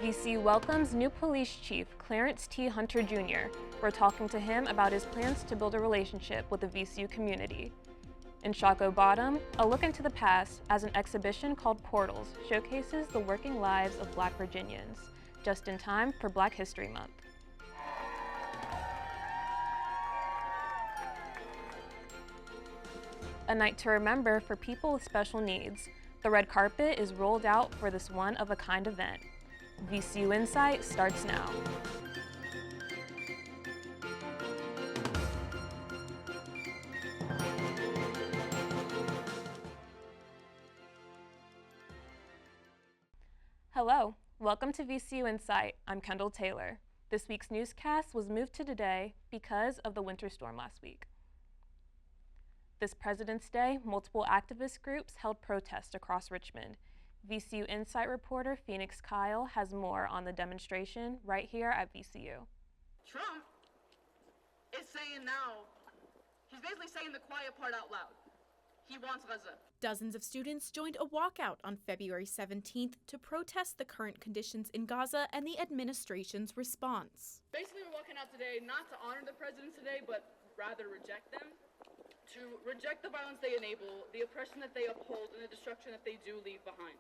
VCU welcomes new police chief Clarence T. Hunter Jr. We're talking to him about his plans to build a relationship with the VCU community. In Shockoe Bottom, a look into the past as an exhibition called Portals showcases the working lives of Black Virginians, just in time for Black History Month. A night to remember for people with special needs. The red carpet is rolled out for this one-of-a-kind event. VCU InSight starts now. Hello, welcome to VCU InSight. I'm Kendall Taylor. This week's newscast was moved to today because of the winter storm last week. This President's Day, multiple activist groups held protests across Richmond. VCU InSight reporter Phoenix Kyle has more on the demonstration right here at VCU. Trump is saying now, he's basically saying the quiet part out loud. He wants Gaza. Dozens of students joined a walkout on February 17th to protest the current conditions in Gaza and the administration's response. Basically, we're walking out today not to honor the presidents today, but rather reject them. To reject the violence they enable, the oppression that they uphold, and the destruction that they do leave behind.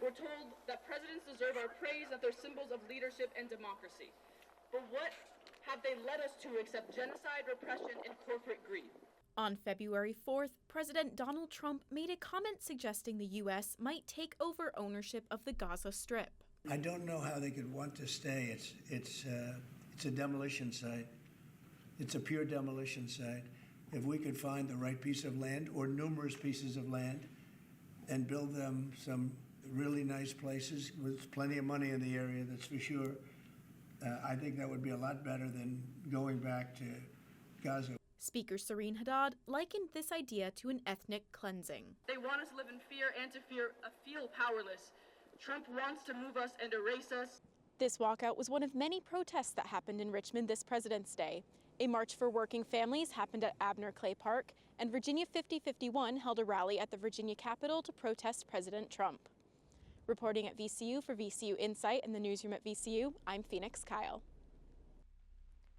We're told that presidents deserve our praise, that they're symbols of leadership and democracy. But what have they led us to except genocide, repression, and corporate greed? On February 4th, President Donald Trump made a comment suggesting the U.S. might take over ownership of the Gaza Strip. I don't know how they could want to stay. It's a demolition site. It's a pure demolition site. If we could find the right piece of land or numerous pieces of land and build them some really nice places with plenty of money in the area, that's for sure, I think that would be a lot better than going back to Gaza. Speaker Serene Haddad likened this idea to an ethnic cleansing. They want us to live in fear and to feel powerless. Trump wants to move us and erase us. This walkout was one of many protests that happened in Richmond this President's Day. A march for working families happened at Abner Clay Park, and Virginia 5051 held a rally at the Virginia Capitol to protest President Trump. Reporting at VCU for VCU InSight in the newsroom at VCU, I'm Phoenix Kyle.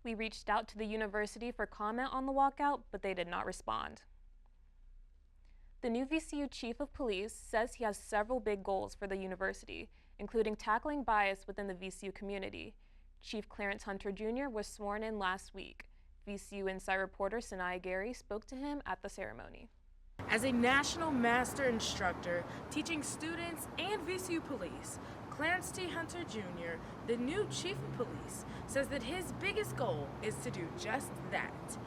We reached out to the university for comment on the walkout, but they did not respond. The new VCU Chief of Police says he has several big goals for the university, including tackling bias within the VCU community. Chief Clarence Hunter Jr. was sworn in last week. VCU InSight reporter Sanaya Gary spoke to him at the ceremony. As a national master instructor teaching students and VCU police, Clarence T. Hunter Jr., the new chief of police, says that his biggest goal is to do just that,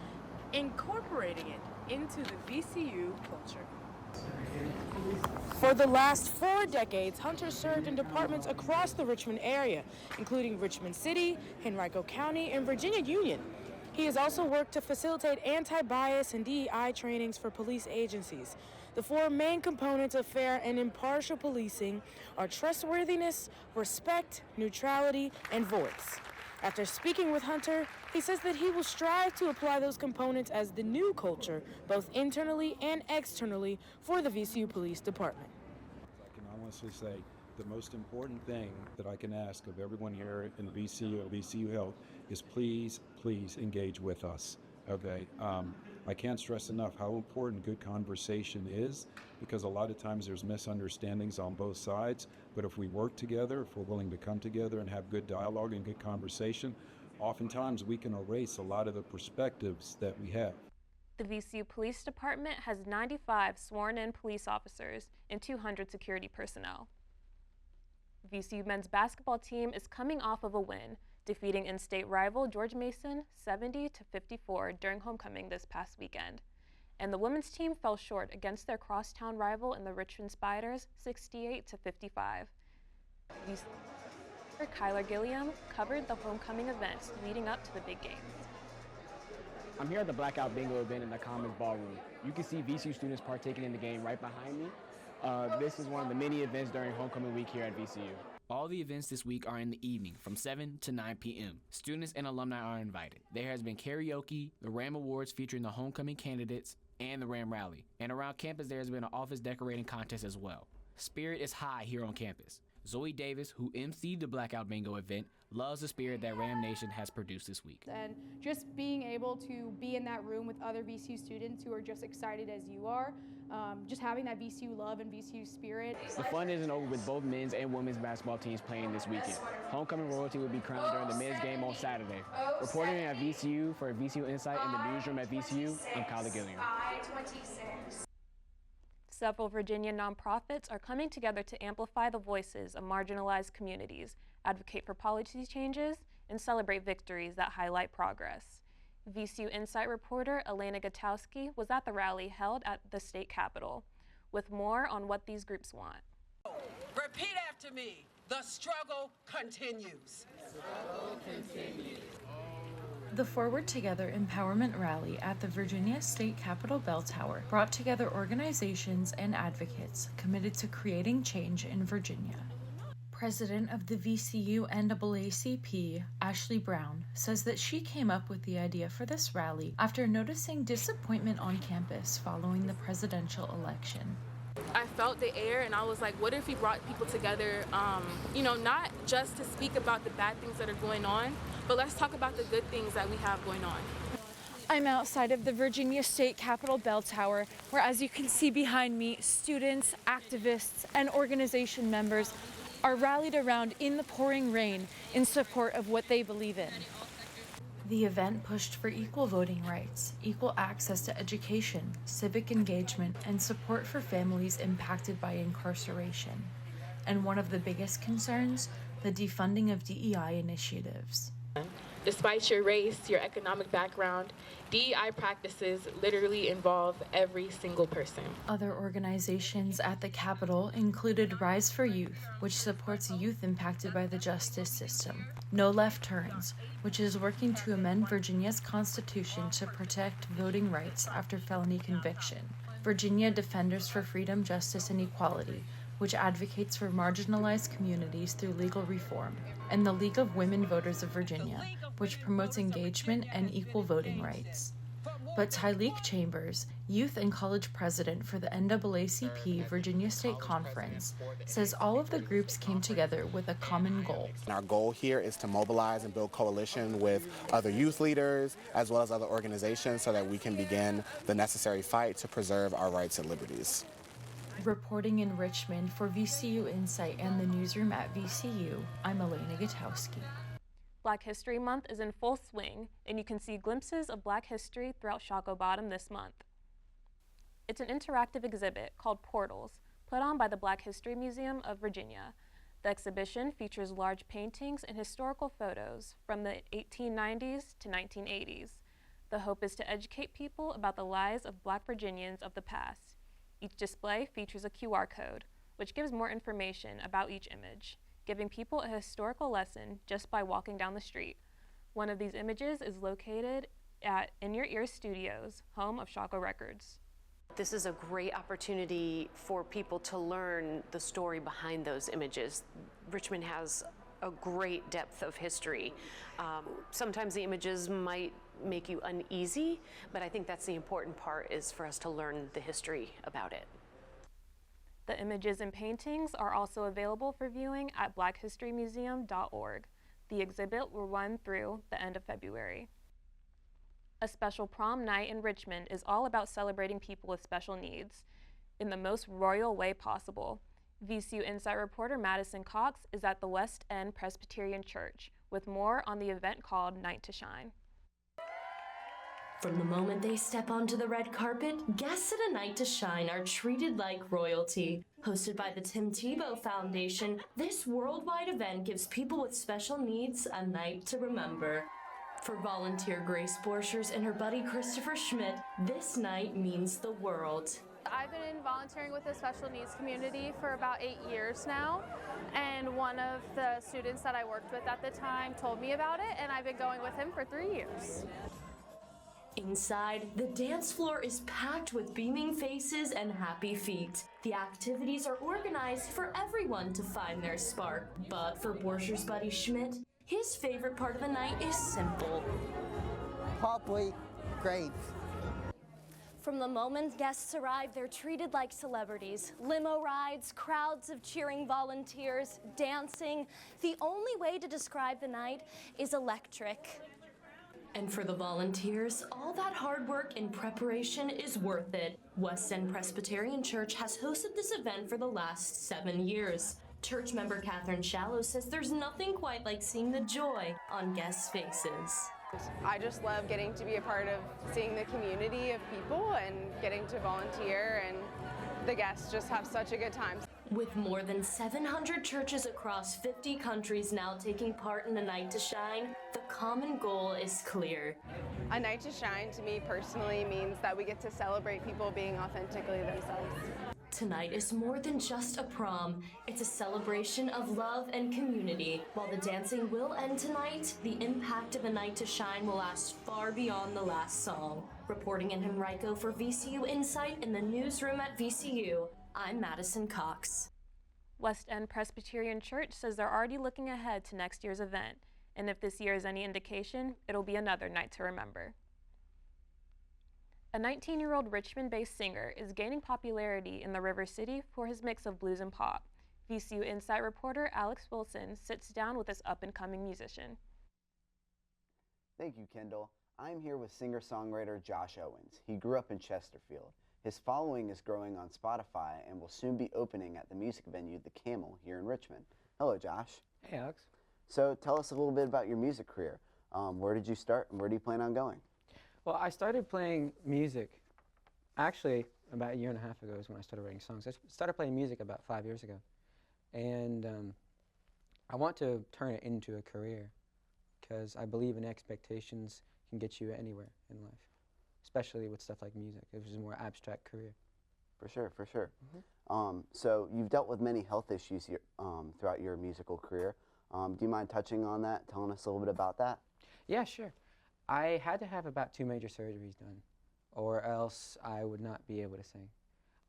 incorporating it into the VCU culture. For the last 4 decades, Hunter served in departments across the Richmond area, including Richmond City, Henrico County, and Virginia Union. He has also worked to facilitate anti-bias and DEI trainings for police agencies. The 4 main components of fair and impartial policing are trustworthiness, respect, neutrality, and voice. After speaking with Hunter, he says that he will strive to apply those components as the new culture, both internally and externally, for the VCU Police Department. I can honestly say the most important thing that I can ask of everyone here in VCU or VCU Health is please engage with us. Okay, I can't stress enough how important good conversation is, because a lot of times there's misunderstandings on both sides, but if we work together, if we're willing to come together and have good dialogue and good conversation, oftentimes we can erase a lot of the perspectives that we have. The VCU Police Department has 95 sworn-in police officers and 200 security personnel. VCU men's basketball team is coming off of a win, defeating in-state rival George Mason 70-54 during homecoming this past weekend. And the women's team fell short against their crosstown rival in the Richmond Spiders 68-55. Kyler Gilliam covered the homecoming events leading up to the big game. I'm here at the Blackout Bingo event in the Commons Ballroom. You can see VCU students partaking in the game right behind me. This is one of the many events during homecoming week here at VCU. All the events this week are in the evening from 7 to 9 p.m. Students and alumni are invited. There has been karaoke, the RAM Awards featuring the homecoming candidates, and the RAM Rally. And around campus there has been an office decorating contest as well. Spirit is high here on campus. Zoe Davis, who emceed the Blackout Bingo event, loves the spirit that Ram Nation has produced this week. And just being able to be in that room with other VCU students who are just excited as you are, just having that VCU love and VCU spirit. The fun isn't over with both men's and women's basketball teams playing this weekend. Homecoming royalty will be crowned during the men's game on Saturday. Reporting at VCU for VCU InSight in the newsroom at VCU, I'm Kyle Gilliam. Several Virginia nonprofits are coming together to amplify the voices of marginalized communities, advocate for policy changes, and celebrate victories that highlight progress. VCU InSight reporter Elena Gutowski was at the rally held at the state capitol, with more on what these groups want. Repeat after me. The struggle continues. The struggle continues. The Forward Together Empowerment Rally at the Virginia State Capitol Bell Tower brought together organizations and advocates committed to creating change in Virginia. President of the VCU NAACP, Ashley Brown, says that she came up with the idea for this rally after noticing disappointment on campus following the presidential election. I felt the air and I was like, what if we brought people together, not just to speak about the bad things that are going on, but let's talk about the good things that we have going on. I'm outside of the Virginia State Capitol Bell Tower, where, as you can see behind me, students, activists, and organization members are rallied around in the pouring rain in support of what they believe in. The event pushed for equal voting rights, equal access to education, civic engagement, and support for families impacted by incarceration. And one of the biggest concerns, the defunding of DEI initiatives. Despite your race, your economic background, DEI practices literally involve every single person. Other organizations at the Capitol included Rise for Youth, which supports youth impacted by the justice system, No Left Turns, which is working to amend Virginia's constitution to protect voting rights after felony conviction, Virginia Defenders for Freedom, Justice, and Equality, which advocates for marginalized communities through legal reform, and the League of Women Voters of Virginia, which promotes engagement and equal voting rights. But Tyleek Chambers, youth and college president for the NAACP Virginia State Conference, says all of the groups came together with a common goal. Our goal here is to mobilize and build coalition with other youth leaders as well as other organizations so that we can begin the necessary fight to preserve our rights and liberties. Reporting in Richmond for VCU InSight and the newsroom at VCU, I'm Elena Gutowski. Black History Month is in full swing, and you can see glimpses of Black history throughout Shockoe Bottom this month. It's an interactive exhibit called Portals, put on by the Black History Museum of Virginia. The exhibition features large paintings and historical photos from the 1890s to 1980s. The hope is to educate people about the lives of Black Virginians of the past. Each display features a QR code, which gives more information about each image, giving people a historical lesson just by walking down the street. One of these images is located at In Your Ear Studios, home of Shockoe Records. This is a great opportunity for people to learn the story behind those images. Richmond has a great depth of history. Sometimes the images might make you uneasy, but I think that's the important part, is for us to learn the history about it. The images and paintings are also available for viewing at blackhistorymuseum.org. The exhibit will run through the end of February. A special prom night in Richmond is all about celebrating people with special needs in the most royal way possible. VCU InSight reporter Madison Cox is at the West End Presbyterian Church with more on the event called Night to Shine. From the moment they step onto the red carpet, guests at A Night to Shine are treated like royalty. Hosted by the Tim Tebow Foundation, this worldwide event gives people with special needs a night to remember. For volunteer Grace Borchers and her buddy Christopher Schmidt, this night means the world. I've been volunteering with the special needs community for about 8 years now, and one of the students that I worked with at the time told me about it, and I've been going with him for 3 years. Inside, the dance floor is packed with beaming faces and happy feet. The activities are organized for everyone to find their spark. But for Borcher's buddy Schmidt, his favorite part of the night is simple. Probably grapes. From the moment guests arrive, they're treated like celebrities. Limo rides, crowds of cheering volunteers, dancing. The only way to describe the night is electric. And for the volunteers, all that hard work and preparation is worth it. West End Presbyterian Church has hosted this event for the last 7 years. Church member Catherine Shallow says there's nothing quite like seeing the joy on guests' faces. I just love getting to be a part of seeing the community of people and getting to volunteer, and the guests just have such a good time. With more than 700 churches across 50 countries now taking part in A Night to Shine, the common goal is clear. A Night to Shine to me personally means that we get to celebrate people being authentically themselves. Tonight is more than just a prom. It's a celebration of love and community. While the dancing will end tonight, the impact of A Night to Shine will last far beyond the last song. Reporting in Henrico for VCU InSight in the newsroom at VCU, I'm Madison Cox. West End Presbyterian Church says they're already looking ahead to next year's event, and if this year is any indication, it'll be another night to remember. A 19-year-old Richmond-based singer is gaining popularity in the River City for his mix of blues and pop. VCU InSight reporter Alex Wilson sits down with this up-and-coming musician. Thank you, Kendall. I'm here with singer-songwriter Josh Owens. He grew up in Chesterfield. His following is growing on Spotify and will soon be opening at the music venue The Camel here in Richmond. Hello, Josh. Hey, Alex. So tell us a little bit about your music career. Where did you start and where do you plan on going? Well, I started playing music, actually, about 1.5 years ago is when I started writing songs. I started playing music about 5 years ago. And I want to turn it into a career because I believe in expectations can get you anywhere in life, especially with stuff like music, which is a more abstract career. For sure, for sure. So you've dealt with many health issues here, throughout your musical career. Do you mind touching on that, telling us a little bit about that? Yeah, sure. I had to have about 2 major surgeries done, or else I would not be able to sing.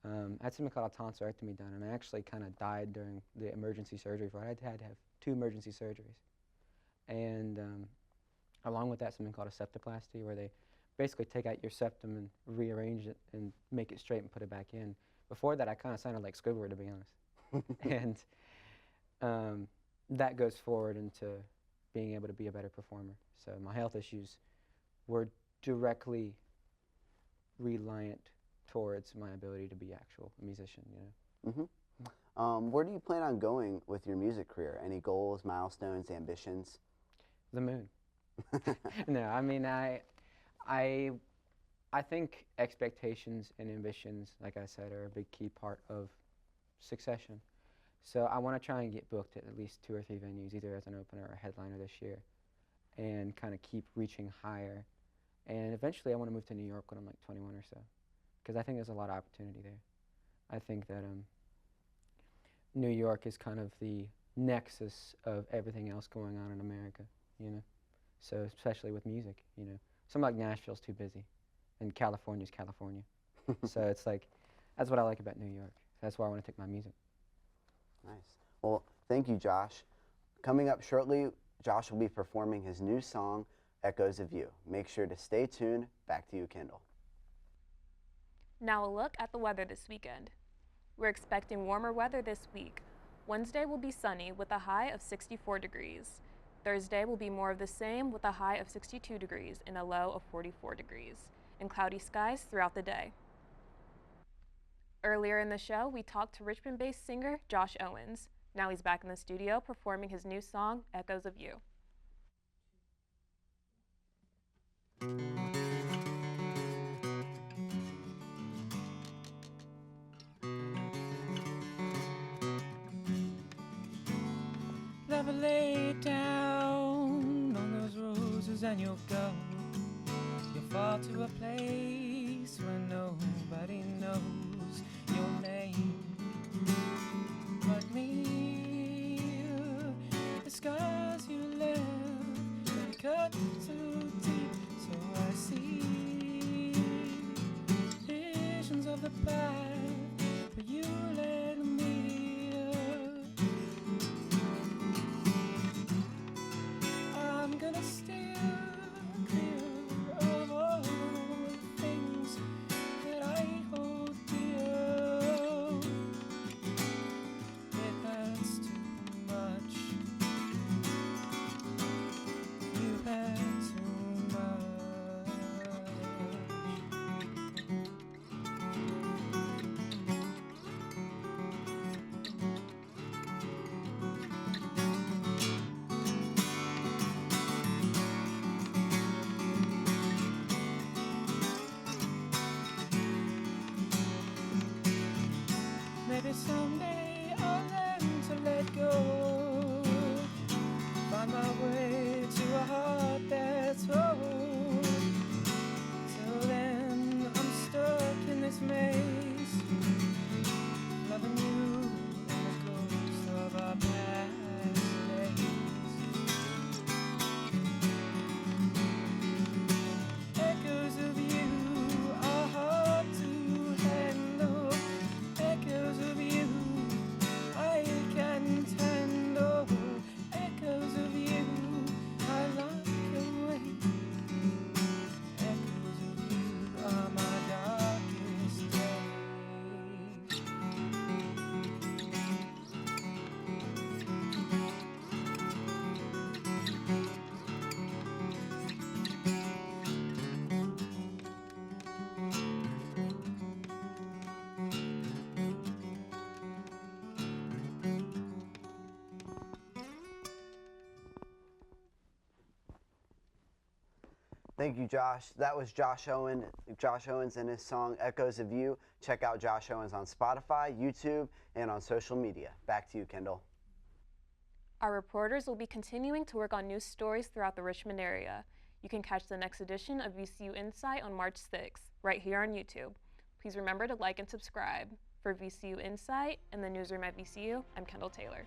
I had something called a tonsillectomy done, and I actually kind of died during the emergency surgery for it. I had to have 2 emergency surgeries. And along with that, something called a septoplasty, where they basically take out your septum and rearrange it and make it straight and put it back in. Before that, I kind of sounded like Squidward, to be honest. And that goes forward into being able to be a better performer. So my health issues were directly reliant towards my ability to be actual a musician, you know. Where do you plan on going with your music career? Any goals, milestones, ambitions? The moon. No, I mean, I think expectations and ambitions, like I said, are a big key part of succession. So I want to try and get booked at least 2 or 3 venues, either as an opener or a headliner this year, and kind of keep reaching higher. And eventually I want to move to New York when I'm like 21 or so, because I think there's a lot of opportunity there. I think that New York is kind of the nexus of everything else going on in America, you know? So especially with music, you know. Something like Nashville's too busy, and California's California. So it's like, that's what I like about New York. That's why I want to take my music. Nice. Well, thank you, Josh. Coming up shortly, Josh will be performing his new song, Echoes of You. Make sure to stay tuned. Back to you, Kendall. Now a look at the weather this weekend. We're expecting warmer weather this week. Wednesday will be sunny with a high of 64 degrees. Thursday will be more of the same with a high of 62 degrees and a low of 44 degrees, and cloudy skies throughout the day. Earlier in the show, we talked to Richmond-based singer Josh Owens. Now he's back in the studio performing his new song, Echoes of You. Never lay down on those roses and you'll go. You'll fall to a place where nobody knows your name but me. The scars you left, they cut too deep, so I see visions of the path where you led me. I'm gonna steer clear of all the things Someday I'll learn to let go. Find my way to a heart that's whole. Till then I'm stuck in this maze, loving you and the ghosts of our past days. Echoes of you are hard to handle. Echoes of you I can't handle. Echoes of you I lock away. Echoes of you are my darkest days. Thank you, Josh. That was Josh Owens and his song Echoes of You. Check out Josh Owens on Spotify, YouTube, and on social media. Back to you, Kendall. Our reporters will be continuing to work on news stories throughout the Richmond area. You can catch the next edition of VCU InSight on March 6th, right here on YouTube. Please remember to like and subscribe. For VCU InSight and the newsroom at VCU, I'm Kendall Taylor.